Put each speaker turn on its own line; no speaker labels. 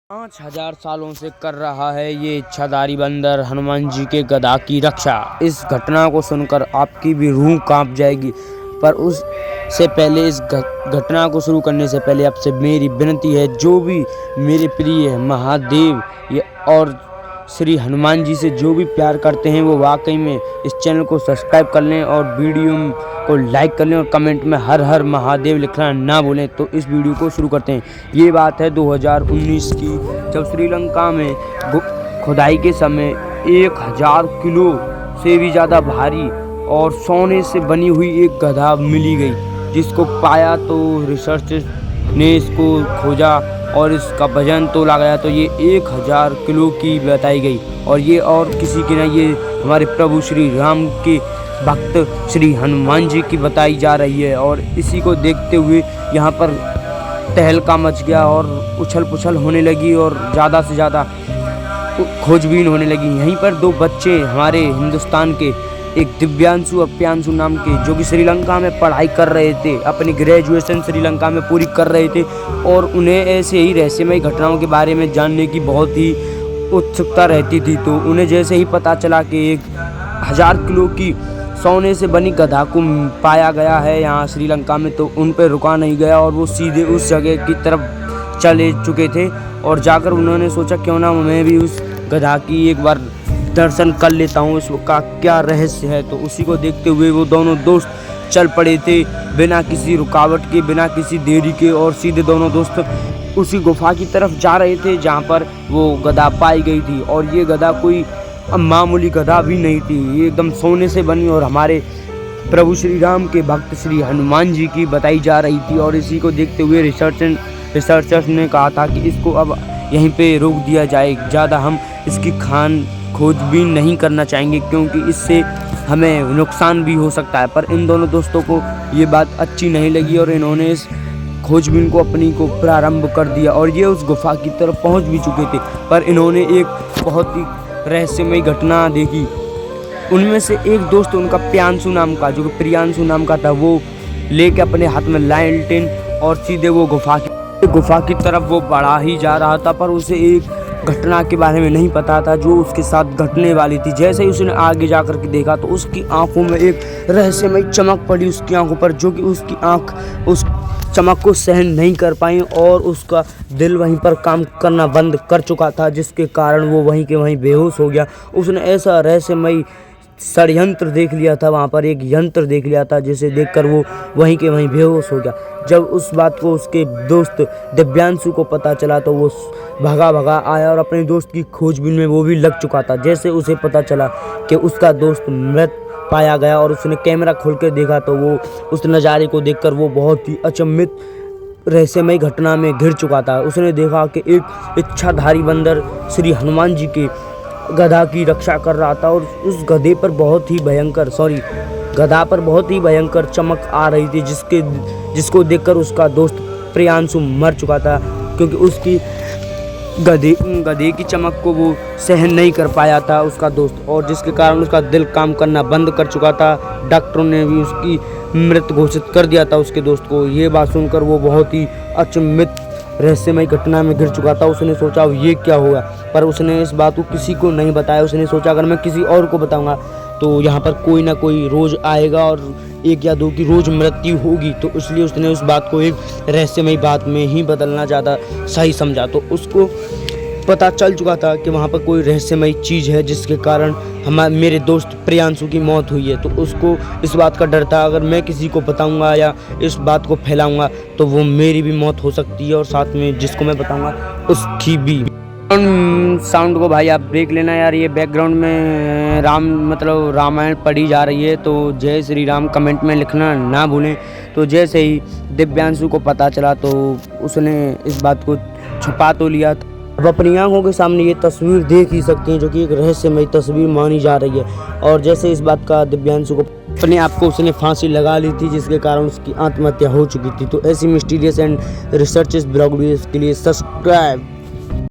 5000 सालों से कर रहा है ये इच्छाधारी बंदर हनुमान जी के गदा की रक्षा। इस घटना को सुनकर आपकी भी रूह कांप जाएगी। पर उससे पहले इस घटना को शुरू करने से पहले आपसे मेरी विनती है, जो भी मेरे प्रिय महादेव और श्री हनुमान जी से जो भी प्यार करते हैं वो वाकई में इस चैनल को सब्सक्राइब कर लें और वीडियो को लाइक कर लें और कमेंट में हर हर महादेव लिखना ना भूलें। तो इस वीडियो को शुरू करते हैं। ये बात है 2019 की, जब श्रीलंका में खुदाई के समय 1000 किलो से भी ज़्यादा भारी और सोने से बनी हुई एक गधा मिली गई, जिसको पाया तो रिसर्च ने इसको खोजा और इसका वजन तोला गया तो ये 1000 किलो की बताई गई। और ये और किसी की नहीं, ये हमारे प्रभु श्री राम के भक्त श्री हनुमान जी की बताई जा रही है। और इसी को देखते हुए यहाँ पर तहलका मच गया और उछल पुछल होने लगी और ज़्यादा से ज़्यादा खोजबीन होने लगी। यहीं पर दो बच्चे हमारे हिंदुस्तान के, एक दिव्यांशु और प्रियांशु नाम के, जो कि श्रीलंका में पढ़ाई कर रहे थे, अपनी ग्रेजुएशन श्रीलंका में पूरी कर रहे थे और उन्हें ऐसे ही रहस्यमय घटनाओं के बारे में जानने की बहुत ही उत्सुकता रहती थी। तो उन्हें जैसे ही पता चला कि 1000 किलो की सोने से बनी गधा को पाया गया है यहाँ श्रीलंका में, तो उन पर रुका नहीं गया और वो सीधे उस जगह की तरफ चले चुके थे। और जाकर उन्होंने सोचा क्यों ना मैं भी उस गधा की एक बार दर्शन कर लेता हूँ, उसका क्या रहस्य है। तो उसी को देखते हुए वो दोनों दोस्त चल पड़े थे बिना किसी रुकावट के, बिना किसी देरी के, और सीधे दोनों दोस्त उसी गुफा की तरफ जा रहे थे जहाँ पर वो गधा पाई गई थी। और ये गधा कोई मामूली गधा भी नहीं थी, ये एकदम सोने से बनी और हमारे प्रभु श्री राम के भक्त श्री हनुमान जी की बताई जा रही थी। और इसी को देखते हुए रिसर्चर्स ने कहा था कि इसको अब यहीं पे रोक दिया जाए, ज़्यादा हम इसकी खोजबीन नहीं करना चाहेंगे क्योंकि इससे हमें नुकसान भी हो सकता है। पर इन दोनों दोस्तों को ये बात अच्छी नहीं लगी और इन्होंने इस खोजबीन को अपनी को प्रारंभ कर दिया और ये उस गुफा की तरफ पहुंच भी चुके थे। पर इन्होंने एक बहुत ही रहस्यमय घटना देखी। उनमें से एक दोस्त, उनका प्रियांशु नाम का, जो कि प्रियांशु नाम का था, वो लेके अपने हाथ में लालटेन और सीधे वो गुफा की तरफ वो बढ़ा ही जा रहा था। पर उसे एक घटना के बारे में नहीं पता था जो उसके साथ घटने वाली थी। जैसे ही उसने आगे जाकर के देखा तो उसकी आंखों में एक रहस्यमय चमक पड़ी उसकी आंखों पर, जो कि उसकी आंख उस चमक को सहन नहीं कर पाई और उसका दिल वहीं पर काम करना बंद कर चुका था, जिसके कारण वो वहीं के वहीं बेहोश हो गया। उसने ऐसा रहस्यमय षड्यंत्र देख लिया था, वहाँ पर एक यंत्र देख लिया था, जिसे देखकर वो वहीं के वहीं बेहोश हो गया। जब उस बात को उसके दोस्त दिव्यांशु को पता चला तो वो भगा आया और अपने दोस्त की खोजबीन में वो भी लग चुका था। जैसे उसे पता चला कि उसका दोस्त मृत पाया गया और उसने कैमरा खोल कर देखा तो वो उस नज़ारे को देखकर वो बहुत ही अचंभित रहस्यमय घटना में घिर चुका था। उसने देखा कि एक इच्छाधारी बंदर श्री हनुमान जी के गधा की रक्षा कर रहा था और उस गधा पर बहुत ही भयंकर चमक आ रही थी, जिसको देखकर उसका दोस्त प्रियांशु मर चुका था क्योंकि उसकी गधे की चमक को वो सहन नहीं कर पाया था उसका दोस्त, और जिसके कारण उसका दिल काम करना बंद कर चुका था। डॉक्टरों ने भी उसकी मृत घोषित कर दिया था उसके दोस्त को। ये बात सुनकर वो बहुत ही अचंभित रहस्यमय घटना में घिर चुका था। उसने सोचा ये क्या होगा, पर उसने इस बात को किसी को नहीं बताया। उसने सोचा अगर मैं किसी और को बताऊंगा तो यहाँ पर कोई ना कोई रोज़ आएगा और 1 या 2 की रोज़ मृत्यु होगी, तो इसलिए उसने उस बात को एक रहस्यमय बात में ही बदलना ज़्यादा सही समझा। तो उसको पता चल चुका था कि वहाँ पर कोई रहस्यमय चीज़ है जिसके कारण मेरे दोस्त प्रियांशु की मौत हुई है। तो उसको इस बात का डर था, अगर मैं किसी को बताऊंगा या इस बात को फैलाऊंगा तो वो मेरी भी मौत हो सकती है और साथ में जिसको मैं बताऊंगा उसकी भी। साउंड को भाई आप देख लेना यार, ये बैकग्राउंड में रामायण पढ़ी जा रही है, तो जय श्री राम कमेंट में लिखना ना भूलें। तो जैसे ही दिव्यांशु को पता चला तो उसने इस बात को छुपा तो लिया। अब अपनी आंखों के सामने ये तस्वीर देख ही सकते हैं, जो कि एक रहस्यमय तस्वीर मानी जा रही है। और जैसे इस बात का दिव्यांशु को अपने आप को उसने फांसी लगा ली थी, जिसके कारण उसकी आत्महत्या हो चुकी थी। तो ऐसी mysterious and researches blog videos के लिए सब्सक्राइब